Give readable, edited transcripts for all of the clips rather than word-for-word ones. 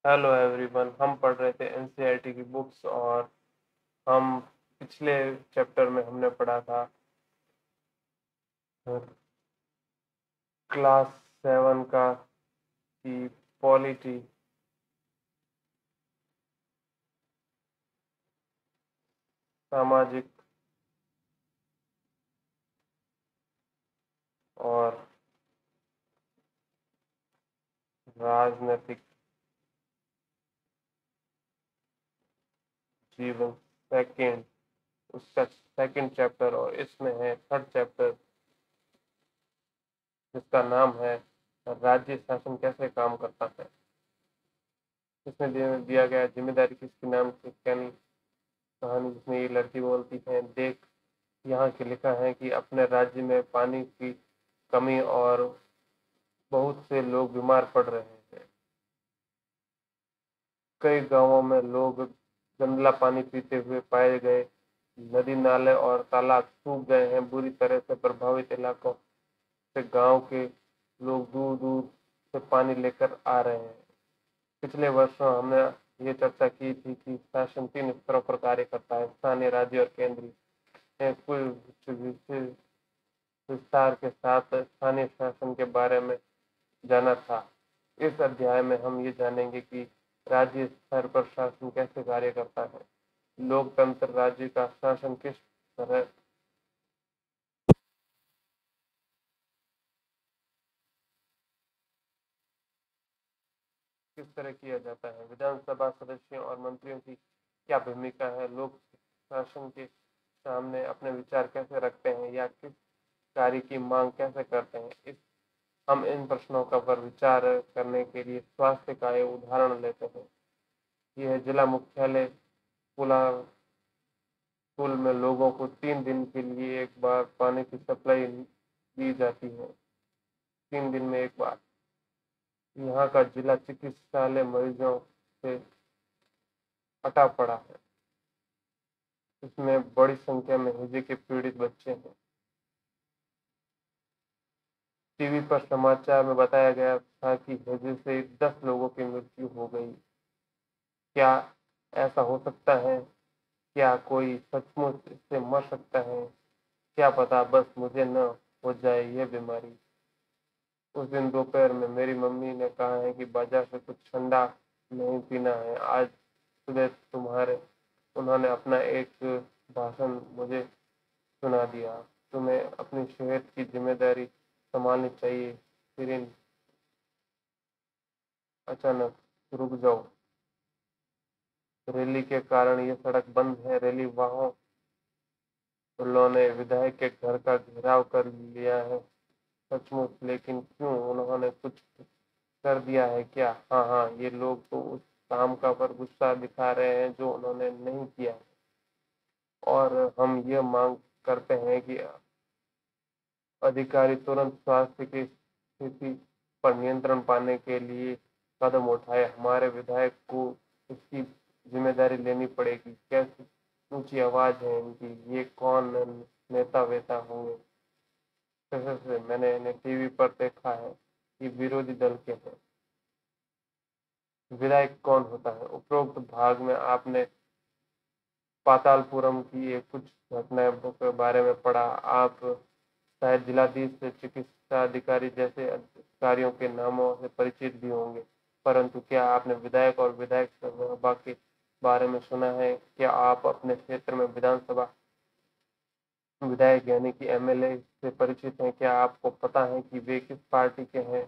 Hello everyone. हम पढ़ रहे थे एनसीईआरटी की बुक्स और हम पिछले चैप्टर में हमने पढ़ा था क्लास 7 का कि पॉलिटी सामाजिक और राजनीतिक जीवन सेकंड उसका सेकंड चैप्टर, और इसमें है थर्ड चैप्टर जिसका नाम है राज्य शासन कैसे काम करता है। इसमें दिया गया जिम्मेदारी किसके नाम से कहानी जिसमें ये लड़की बोलती है, देख यहाँ के लिखा है कि अपने राज्य में पानी की कमी और बहुत से लोग बीमार पड़ रहे हैं। कई गांवों में लोग गंदला पानी पीते हुए पाए गए। नदी नाले और तालाब सूख गए हैं। बुरी तरह से प्रभावित इलाकों से गांव के लोग दूर दूर से पानी लेकर आ रहे हैं। पिछले वर्षों हमने ये चर्चा की थी कि शासन 3 स्तरों पर कार्य करता है: स्थानीय, राज्य और केंद्रीय। कुल विस्तार के साथ स्थानीय शासन के बारे में जाना था। इस अध्याय में हम ये जानेंगे कि राज्य स्तर पर शासन कैसे कार्य करता है, लोकतंत्र राज्य का शासन तरह किस तरह किया जाता है, विधानसभा सदस्यों और मंत्रियों की क्या भूमिका है, लोग शासन के सामने अपने विचार कैसे रखते हैं या किस कार्य की मांग कैसे करते हैं। हम इन प्रश्नों का पर विचार करने के लिए स्वास्थ्य का एक उदाहरण लेते हैं। यह जिला मुख्यालय पुला स्कूल में लोगों को 3 दिन के लिए एक बार पानी की सप्लाई दी जाती है। 3 दिन में एक बार। यहाँ का जिला चिकित्सालय मरीजों से अटा पड़ा है। इसमें बड़ी संख्या में हृदय के पीड़ित बच्चे हैं। टीवी पर समाचार में बताया गया था कि हृदय से 10 लोगों की मृत्यु हो गई। क्या ऐसा हो सकता है? क्या कोई सचमुच इससे मर सकता है? क्या पता बस मुझे न हो जाए यह बीमारी। उस दिन दोपहर में मेरी मम्मी ने कहा है कि बाजार से कुछ ठंडा नहीं पीना है। आज सुबह उन्होंने अपना एक भाषण मुझे सुना दिया। तुम्हें अपनी सेहत की जिम्मेदारी संभालनी चाहिए। फिर अचानक रुक जाओ। रैली के कारण ये सड़क बंद है। रैली वालों ने विधायक के घर का घेराव कर लिया है। सचमुच? लेकिन क्यों? उन्होंने कुछ कर दिया है क्या? हाँ हाँ, ये लोग तो उस काम का पर गुस्सा दिखा रहे हैं जो उन्होंने नहीं किया। और हम ये मांग करते हैं कि अधिकारी तुरंत स्वास्थ्य की स्थिति पर नियंत्रण पाने के लिए कदम उठाए। हमारे विधायक को इसकी जिम्मेदारी लेनी पड़ेगी। कैसी ऊंची आवाज है इनकी! ये कौन नेता वेता होंगे? कसम से मैंने इन्हें टीवी पर देखा है कि विरोधी दल के हैं। विधायक कौन होता है? उपरोक्त भाग में आपने पातालपुरम की एक कुछ घटनाएं के बारे में पढ़ा। आप शायद जिलाधीश से चिकित्सा अधिकारी जैसे अधिकारियों के नामों से परिचित भी होंगे, परंतु क्या आपने विधायक और विधायक सभा के बारे में सुना है? क्या आप अपने क्षेत्र में विधानसभा विधायक यानी कि एमएलए से परिचित हैं? क्या आपको पता है कि वे किस पार्टी के हैं?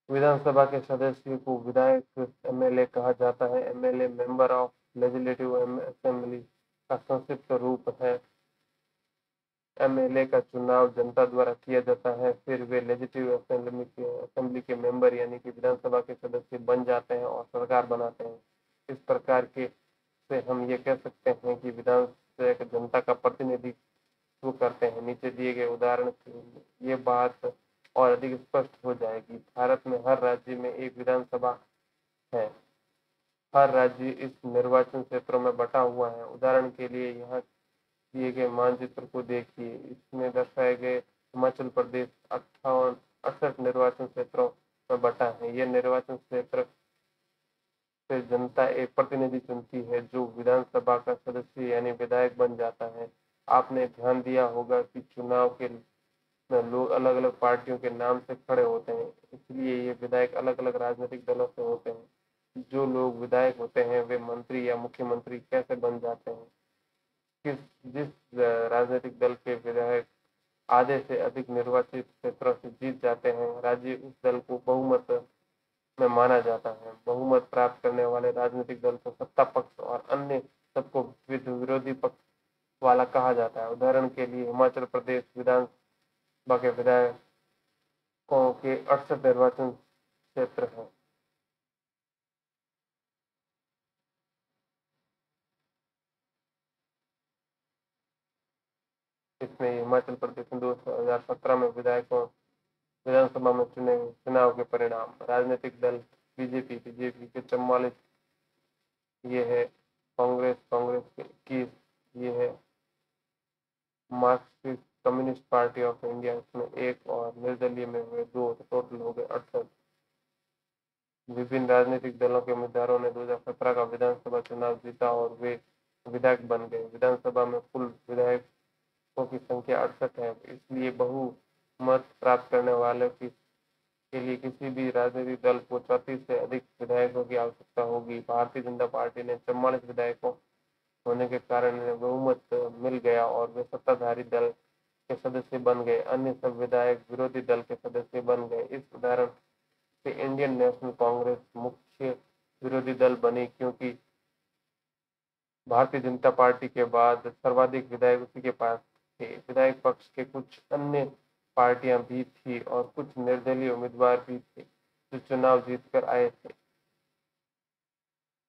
विधानसभा के सदस्य को विधायक एमएलए कहा जाता है। MLA member of legislative assembly का संक्षिप्त रूप है। एमएलए का चुनाव जनता द्वारा किया जाता है। फिर वे लेजिस्लेटिव असेंबली के मेंबर यानी कि विधानसभा के सदस्य बन जाते हैं और सरकार बनाते हैं। इस प्रकार के से हम ये कह सकते हैं कि विधानसभा जनता का प्रतिनिधित्व करते हैं। नीचे दिए गए उदाहरण से ये बात और अधिक स्पष्ट हो जाएगी। भारत में हर राज्य में एक विधानसभा है। हर राज्य इस निर्वाचन क्षेत्रों में बटा हुआ है। उदाहरण के लिए यहाँ दिए गए मानचित्र को देखिए। इसमें दर्शाए गए हिमाचल प्रदेश 58 68 निर्वाचन क्षेत्रों में बटा है। ये निर्वाचन क्षेत्र जनता एक प्रतिनिधि चुनती है जो विधानसभा का सदस्य यानी विधायक बन जाता है। आपने ध्यान दिया होगा कि चुनाव के में लोग अलग अलग पार्टियों के नाम से खड़े होते हैं, इसलिए ये विधायक अलग अलग राजनीतिक दलों से होते हैं। जो लोग विधायक होते हैं वे मंत्री या मुख्यमंत्री कैसे बन जाते हैं? किस जिस राजनीतिक दल के विधायक आधे से अधिक निर्वाचित क्षेत्रों से जीत जाते हैं, राज्य उस दल को बहुमत में माना जाता है। बहुमत प्राप्त करने वाले राजनीतिक दल को सत्ता पक्ष और अन्य सबको विरोधी पक्ष वाला कहा जाता है। उदाहरण के लिए हिमाचल प्रदेश विधानसभा के विधायकों के 68 निर्वाचन क्षेत्र हैं। इसमें हिमाचल प्रदेश में 2017 में विधायकों विधानसभा में चुनाव के परिणाम। राजनीतिक दल बीजेपी के 44 ये है, कांग्रेस के 21 ये है, Marxist communist party of India इसमें 1 और निर्दलीय में हुए 2, तो टोटल हो गए 68। विभिन्न राजनीतिक दलों के उम्मीदवारों ने 2017 का विधानसभा चुनाव जीता और वे विधायक बन गए। विधानसभा में कुल विधायकों की संख्या 68 है, इसलिए बहुमत प्राप्त करने वाले के लिए किसी भी राजनीतिक दल को 34 से अधिक विधायकों की आवश्यकता होगी। भारतीय जनता पार्टी ने 44 विधायकों होने के कारण इन्हें बहुमत मिल गया और वे सत्ताधारी दल के सदस्य बन गए। अन्य सब विधायक विरोधी दल के सदस्य बन गए। इस उदाहरण से इंडियन नेशनल कांग्रेस मुख्य विरोधी दल बनी, क्योंकि भारतीय जनता पार्टी के बाद सर्वाधिक विधायक उसी के पास थे। विधायक पक्ष के कुछ अन्य पार्टियां भी थी और कुछ निर्दलीय उम्मीदवार भी थे जो चुनाव जीतकर आए थे।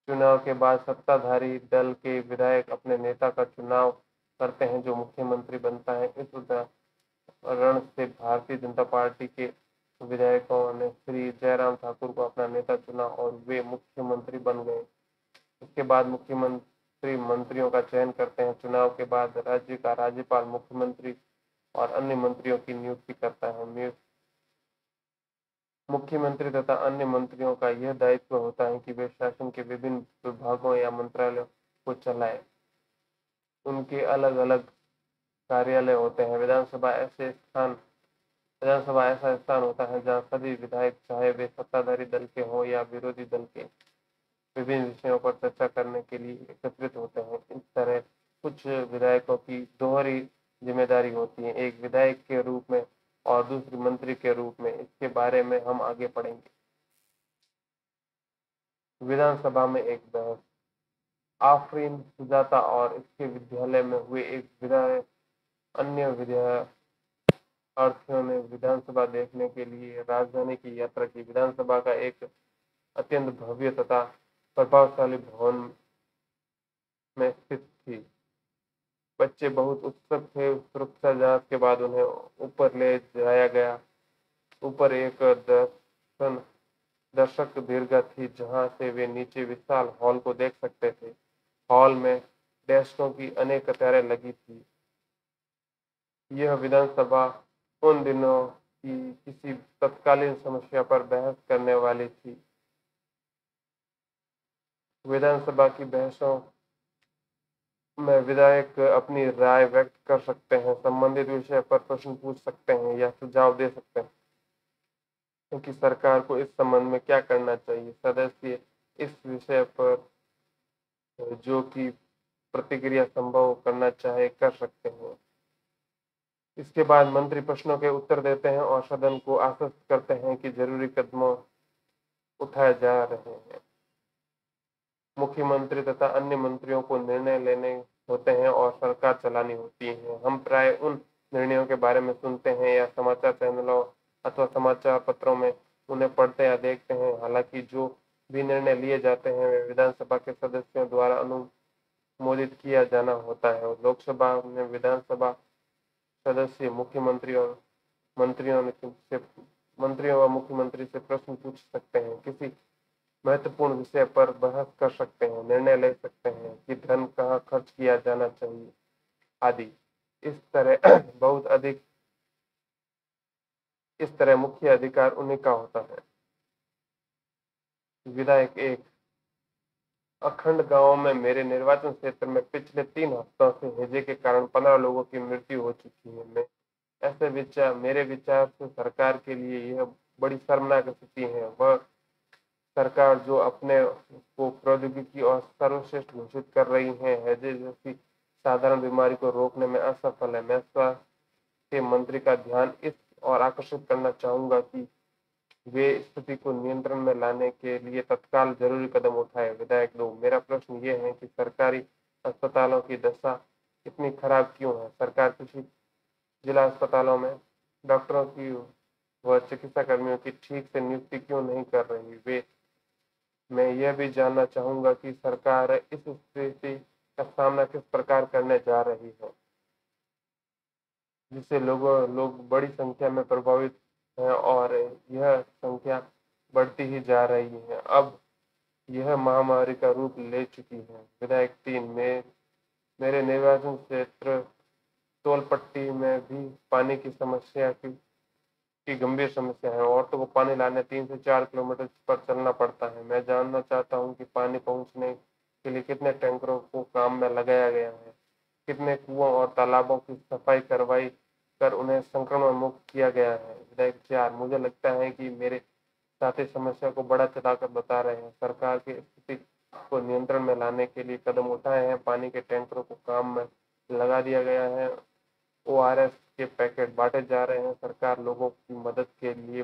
चुनाव के बाद सत्ताधारी दल के विधायक अपने नेता का चुनाव करते हैं जो मुख्यमंत्री बनता है। इस उदाहरण से भारतीय जनता पार्टी के विधायकों ने श्री जयराम ठाकुर को अपना नेता चुना और वे मुख्यमंत्री बन गए। इसके बाद मुख्यमंत्री मंत्रियों का चयन करते हैं। चुनाव के बाद राज्य का राज्यपाल मुख्यमंत्री और अन्य मंत्रियों की नियुक्ति करता है। मुख्यमंत्री तथा अन्य मंत्रियों का यह दायित्व होता है कि वे शासन के विभिन्न विभागों या मंत्रालयों को चलाएं। उनके अलग अलग कार्यालय होते हैं। विधानसभा ऐसा स्थान होता है जहाँ सभी विधायक, चाहे वे सत्ताधारी दल के हों या विरोधी दल के, विभिन्न विषयों पर चर्चा करने के लिए एकत्रित होते हैं। इस तरह कुछ विधायकों की दोहरी जिम्मेदारी होती है, एक विधायक के रूप में और दूसरी मंत्री के रूप में। इसके बारे में हम आगे पढ़ेंगे। विधानसभा में एक बहस। आफरीन सुजाता और इसके विद्यालय में हुए एक विधायक अन्य विद्यार्थियों ने विधानसभा देखने के लिए राजधानी की यात्रा की। विधानसभा का एक अत्यंत भव्य तथा प्रभावशाली भवन में स्थित थी। बच्चे बहुत उत्सुक थे। सुरक्षा जांच के बाद उन्हें ऊपर ले जाया गया। ऊपर एक दर्शक दीर्घा थी जहां से वे नीचे विशाल हॉल को देख सकते थे। हॉल में डेस्कों की अनेक कतारें लगी थी। यह विधानसभा उन दिनों की किसी तत्कालीन समस्या पर बहस करने वाली थी। विधानसभा की बहसों में विधायक अपनी राय व्यक्त कर सकते हैं, संबंधित विषय पर प्रश्न पूछ सकते हैं या सुझाव दे सकते हैं क्योंकि सरकार को इस संबंध में क्या करना चाहिए। सदस्य इस विषय पर जो कि प्रतिक्रिया संभव करना चाहे कर सकते हैं। इसके बाद मंत्री प्रश्नों के उत्तर देते हैं और सदन को आश्वस्त करते हैं कि जरूरी कदम उठाए जा रहे हैं। मुख्यमंत्री तथा अन्य मंत्रियों को निर्णय लेने होते हैं और सरकार चलानी होती है। हम प्राय उन निर्णयों के बारे में सुनते हैं या समाचार चैनलों अथवा समाचार पत्रों में उन्हें पढ़ते या देखते हैं। हालांकि जो भी निर्णय लिए जाते हैं वे विधानसभा के सदस्यों द्वारा अनुमोदित किया जाना होता है। लोकसभा में विधानसभा सदस्य मुख्यमंत्री और मंत्रियों व मुख्यमंत्री से प्रश्न पूछ सकते हैं, किसी महत्वपूर्ण विषय पर बहस कर सकते हैं, निर्णय ले सकते हैं कि धन कहाँ खर्च किया जाना चाहिए आदि। इस तरह मुख्य अधिकार उन्हीं का होता है। विधायक 1 अखंड गांव में मेरे निर्वाचन क्षेत्र में पिछले 3 हफ्तों से हैजे के कारण 15 लोगों की मृत्यु हो चुकी है। मेरे विचार से सरकार के लिए यह बड़ी शर्मनाक स्थिति है। वह सरकार जो अपने को प्रौद्योगिकी और सर्वश्रेष्ठ घोषित कर रही है, हैजे जैसी साधारण बीमारी को रोकने में असफल है। मैं स्वास्थ्य के मंत्री का ध्यान इस और आकर्षित करना चाहूंगा कि वे स्थिति को नियंत्रण में लाने के लिए तत्काल जरूरी कदम उठाए। विधायक 2, मेरा प्रश्न ये है कि सरकारी अस्पतालों की दशा इतनी खराब क्यों है? सरकार किसी जिला अस्पतालों में डॉक्टरों की व चिकित्सा कर्मियों की ठीक से नियुक्ति क्यों नहीं कर रही? मैं यह भी जानना चाहूंगा कि सरकार इस स्थिति का सामना किस प्रकार करने जा रही है, जिससे लोग बड़ी संख्या में प्रभावित हैं और यह संख्या बढ़ती ही जा रही है। अब यह महामारी का रूप ले चुकी है। विधायक 3, मेरे निर्वाचन क्षेत्र तोलपट्टी में भी पानी की समस्या की गंभीर समस्या है। औरतों को पानी लाने 3 से 4 किलोमीटर पर चलना पड़ता है। मैं जानना चाहता हूँ कि पानी पहुँचने के लिए कितने टैंकरों को काम में लगाया गया है, कितने कुओं और तालाबों की सफाई करवाई कर उन्हें संक्रमण मुक्त किया गया है। विधायक 4, मुझे लगता है कि मेरे साथी समस्या को बड़ा चढ़ाकर बता रहे हैं। सरकार की स्थिति को नियंत्रण में लाने के लिए कदम उठाए हैं, पानी के टैंकरों को काम में लगा दिया गया है, ओआरएस के पैकेट बांटे जा रहे हैं। सरकार लोगों की मदद के लिए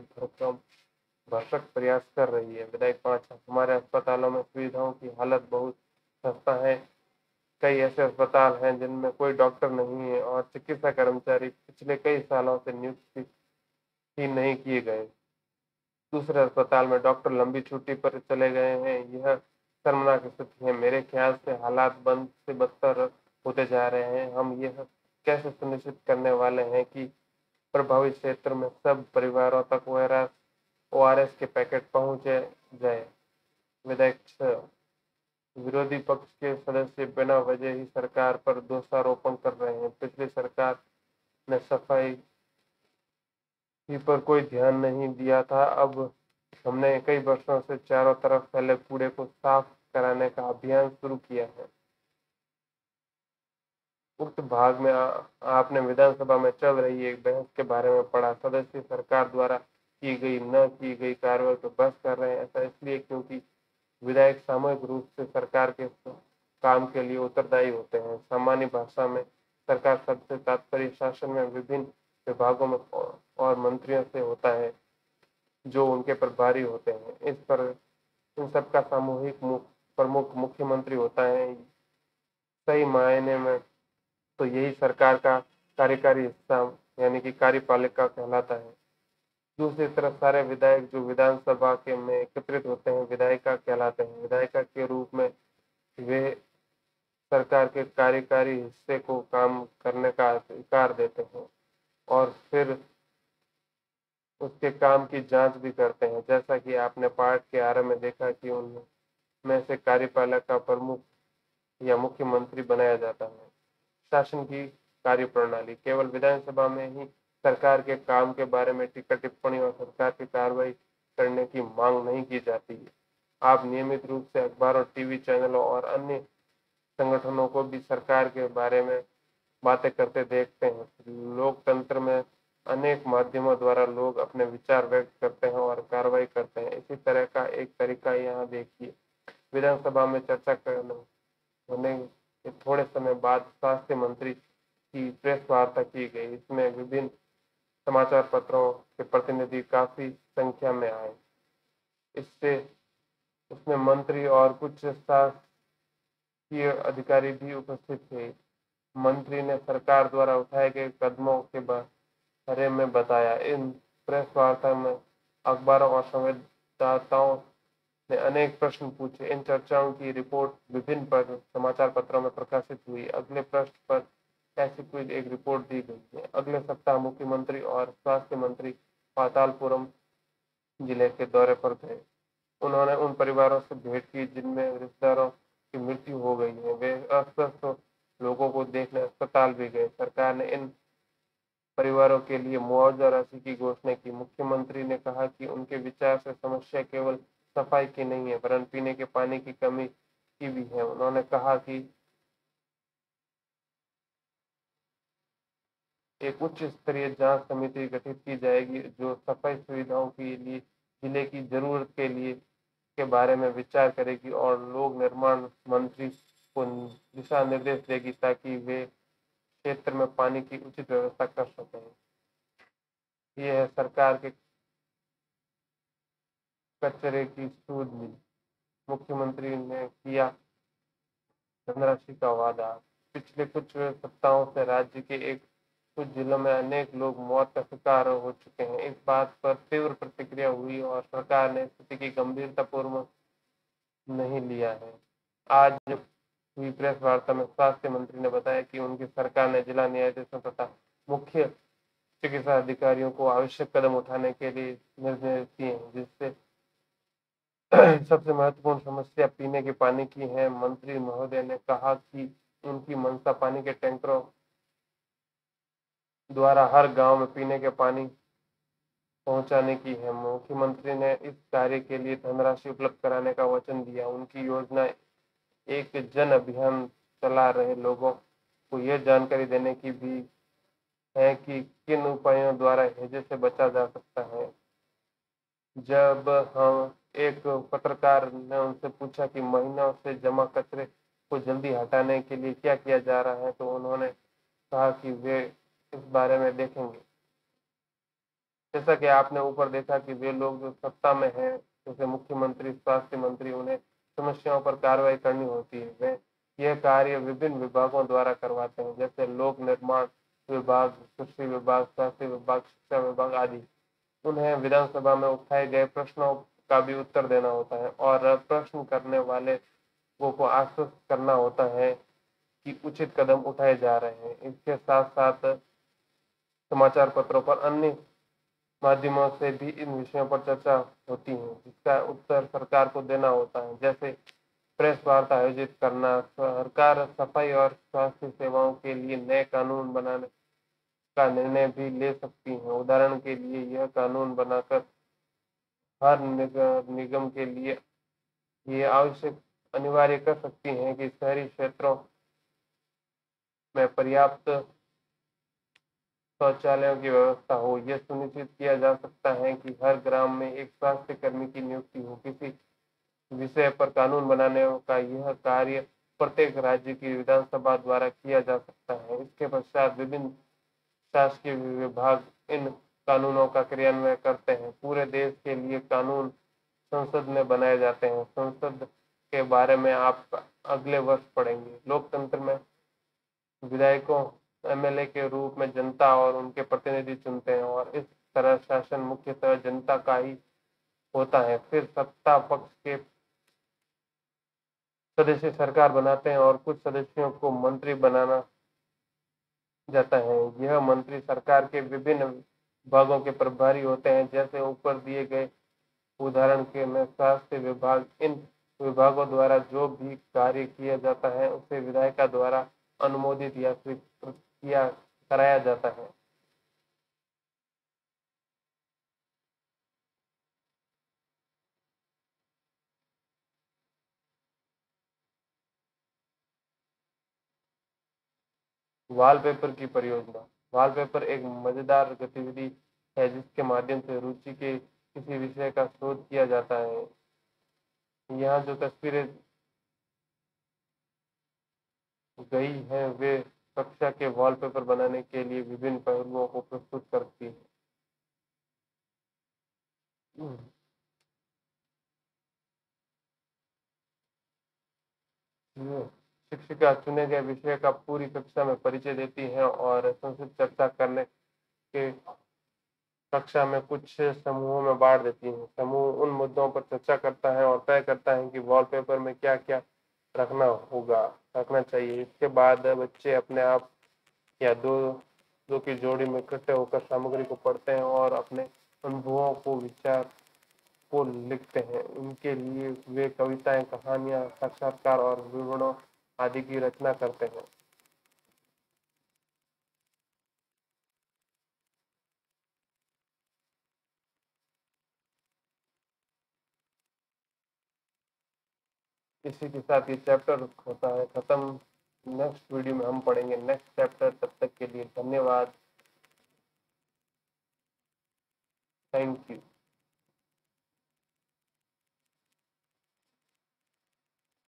भरसक प्रयास कर रही है। विधायक 5, हमारे अस्पतालों में सुविधाओं की हालत बहुत खस्ता है। कई ऐसे अस्पताल हैं जिनमें कोई डॉक्टर नहीं है और चिकित्सा कर्मचारी पिछले कई सालों से नियुक्त ही नहीं किए गए। दूसरे अस्पताल में डॉक्टर लंबी छुट्टी पर चले गए हैं। यह शर्मनाक स्थिति है। मेरे ख्याल से हालात बंद से बदतर होते जा रहे हैं। हम यह कैसे सुनिश्चित करने वाले हैं कि प्रभावित क्षेत्र में सब परिवारों तक ओआरएस के पैकेट पहुंचे जाए? विधायक 6, विरोधी पक्ष के सदस्य बिना वजह ही सरकार पर दोषारोपण कर रहे हैं। पिछली सरकार ने सफाई पर कोई ध्यान नहीं दिया था। अब हमने कई वर्षों से चारों तरफ फैले कूड़े को साफ कराने का अभियान शुरू किया है। उक्त भाग में आपने विधानसभा में चल रही एक बहस के बारे में पढ़ा। सदस्य सरकार द्वारा की गई न की गई कार्रवाई पर बहस कर रहे हैं। ऐसा इसलिए क्योंकि विधायक सामूहिक रूप से सरकार के काम के लिए उत्तरदायी होते हैं। सामान्य भाषा में सरकार शब्द से तात्पर्य शासन में विभिन्न विभागों में और मंत्रियों से होता है जो उनके प्रभारी होते हैं। इन सबका सामूहिक प्रमुख मुख्यमंत्री होता है। सही मायने में तो यही सरकार का कार्यकारी हिस्सा यानी कि कार्यपालिका कहलाता है। दूसरी तरफ सारे विधायक जो विधानसभा के में एकत्रित होते हैं विधायिका कहलाते हैं। विधायिका के रूप में वे सरकार के कार्यकारी हिस्से को काम करने का अधिकार देते हैं और फिर उसके काम की जांच भी करते हैं। जैसा कि आपने पाठ के आरंभ में देखा कि उनमें से कार्यपालिका प्रमुख या मुख्यमंत्री बनाया जाता है। शासन की कार्यप्रणाली केवल विधानसभा में ही सरकार के काम के बारे में टीका टिप्पणी और सरकार की कार्रवाई करने की मांग नहीं की जाती है। आप नियमित रूप से अखबारों, टीवी चैनलों और अन्य संगठनों को भी सरकार के बारे में बातें करते देखते हैं। लोकतंत्र में अनेक माध्यमों द्वारा लोग अपने विचार व्यक्त करते हैं और कार्रवाई करते हैं। इसी तरह का एक तरीका यहाँ देखिए। विधानसभा में चर्चा करने होने के थोड़े समय बाद स्वास्थ्य मंत्री की प्रेस वार्ता की गई। इसमें विभिन्न समाचार पत्रों के प्रतिनिधि काफी संख्या में आए। इससे उसमें मंत्री और कुछ शासकीय अधिकारी भी उपस्थित थे। मंत्री ने सरकार द्वारा उठाए गए कदमों के बारे में बताया। इन प्रेस वार्ता में अखबारों और संवाददाताओं ने अनेक प्रश्न पूछे। इन चर्चाओं की रिपोर्ट विभिन्न समाचार पत्रों में प्रकाशित हुई। अगले पृष्ठ पर ऐसी कोई एक रिपोर्ट दी गई है। अगले सप्ताह मुख्यमंत्री और स्वास्थ्य मंत्री पातालपुरम जिले के दौरे पर गए। उन्होंने उन परिवारों से भेंट की जिनमें रिश्तेदारों की मृत्यु हो गई है। वे अस्वस्थ लोगों को देखने अस्पताल भी गए। सरकार ने इन परिवारों के लिए मुआवजा राशि की घोषणा की। मुख्यमंत्री ने कहा कि उनके विचार से समस्या केवल सफाई की नहीं है वरन पीने के पानी की कमी की भी है। उन्होंने कहा कि एक उच्च स्तरीय जांच समिति गठित की जाएगी जो सफाई सुविधाओं के लिए जिले की जरूरत के बारे में विचार करेगी और लोक निर्माण मंत्री को दिशा निर्देश देगी ताकि वे क्षेत्र में पानी की उचित व्यवस्था कर सकें। ये है सरकार के कचरे की सूझबूझ। मुख्यमंत्री ने किया धनराशि का वादा। पिछले कुछ सप्ताहों से राज्य के कुछ जिलों में अनेक लोग मौत का शिकार हो चुके हैं। इस बात पर तीव्र प्रतिक्रिया हुई और सरकार ने स्थिति की गंभीरतापूर्वक नहीं लिया है। आज हुई प्रेस वार्ता में स्वास्थ्य मंत्री ने बताया कि उनकी सरकार ने जिला न्यायाधीशों तथा मुख्य चिकित्सा अधिकारियों को आवश्यक कदम उठाने के लिए निर्देश दिए हैं, जिससे सबसे महत्वपूर्ण समस्या पीने के पानी की है। मंत्री महोदय ने कहा कि उनकी मंशा पानी के टैंकरों द्वारा हर गांव में पीने के पानी पहुंचाने की है। मुख्यमंत्री ने इस कार्य के लिए धनराशि उपलब्ध कराने का वचन दिया। उनकी योजना एक जन अभियान चला रहे लोगों को यह जानकारी देने की भी है कि किन उपायों द्वारा हैजे से बचा जा सकता है। जब हम एक पत्रकार ने उनसे पूछा कि महीनों से जमा कचरे को जल्दी हटाने के लिए क्या किया जा रहा है, तो उन्होंने कहा कि वे इस बारे में देखेंगे। जैसा कि आपने ऊपर देखा कि वे लोग जो सत्ता में हैं, जैसे मुख्यमंत्री, स्वास्थ्य मंत्री, उन्हें समस्याओं पर कार्रवाई करनी होती है। वे यह कार्य विभिन्न विभागों द्वारा करवाते हैं, जैसे लोक निर्माण विभाग, कृषि विभाग, स्वास्थ्य विभाग, शिक्षा विभाग आदि। उन्हें विधानसभा में उठाए गए प्रश्नों का भी उत्तर देना होता है और प्रश्न करने वाले को आश्वस्त करना होता है कि उचित कदम उठाए जा रहे हैं। इसके साथ साथ समाचार पत्रों पर अन्य माध्यमों से भी इन विषयों पर चर्चा होती है, जिसका उत्तर सरकार को देना होता है, जैसे प्रेस वार्ता आयोजित करना। सरकार सफाई और स्वास्थ्य सेवाओं के लिए नए कानून बनाने का निर्णय भी ले सकती है। उदाहरण के लिए यह कानून बनाकर हर निगम के लिए ये आवश्यक अनिवार्य कर सकती है कि शहरी क्षेत्रों में पर्याप्त शौचालयों की व्यवस्था हो। यह सुनिश्चित किया जा सकता है कि हर ग्राम में एक स्वास्थ्य कर्मी की नियुक्ति हो। किसी विषय पर कानून बनाने का यह कार्य प्रत्येक राज्य की विधानसभा द्वारा किया जा सकता है। इसके पश्चात विभिन्न शासकीय विभाग इन कानूनों का क्रियान्वयन करते हैं। पूरे देश के लिए कानून संसद में बनाए जाते हैं। संसद के बारे में आप अगले वर्ष पढ़ेंगे। लोकतंत्र में विधायकों एमएलए के रूप में जनता और उनके प्रतिनिधि चुनते हैं और इस तरह शासन मुख्यतः जनता का ही होता है। फिर सत्ता पक्ष के सदस्य सरकार बनाते हैं और कुछ सदस्यों को मंत्री बनाना जाता है। यह मंत्री सरकार के विभिन्न विभागों के प्रभारी होते हैं, जैसे ऊपर दिए गए उदाहरण के में स्वास्थ्य विभाग। इन विभागों द्वारा जो भी कार्य किया जाता है उसे विधायक द्वारा अनुमोदित या स्वीकृत किया कराया जाता है। वॉलपेपर की परियोजना। वॉलपेपर एक मजेदार गतिविधि है जिसके माध्यम से रुचि के किसी विषय का शोध किया जाता है। यहाँ जो तस्वीरें गई हैं वे कक्षा के वॉलपेपर बनाने के लिए विभिन्न पहलुओं को प्रस्तुत करती है। शिक्षिका चुने गए विषय का पूरी कक्षा में परिचय देती है और संक्षिप्त चर्चा करने के कक्षा में कुछ समूहों में बांट देती है। समूह उन मुद्दों पर चर्चा करता है और तय करता है कि वॉलपेपर में क्या क्या रखना चाहिए। इसके बाद बच्चे अपने आप या दो दो की जोड़ी में इकट्ठे होकर सामग्री को पढ़ते हैं और अपने अनुभवों को विचार को लिखते हैं। उनके लिए वे कविताएं, कहानियां, साक्षात्कार और विवरणों आदि की रचना करते हैं। इसी के साथ ये चैप्टर होता है खत्म। नेक्स्ट वीडियो में हम पढ़ेंगे नेक्स्ट चैप्टर। तब तक के लिए धन्यवाद। Thank you.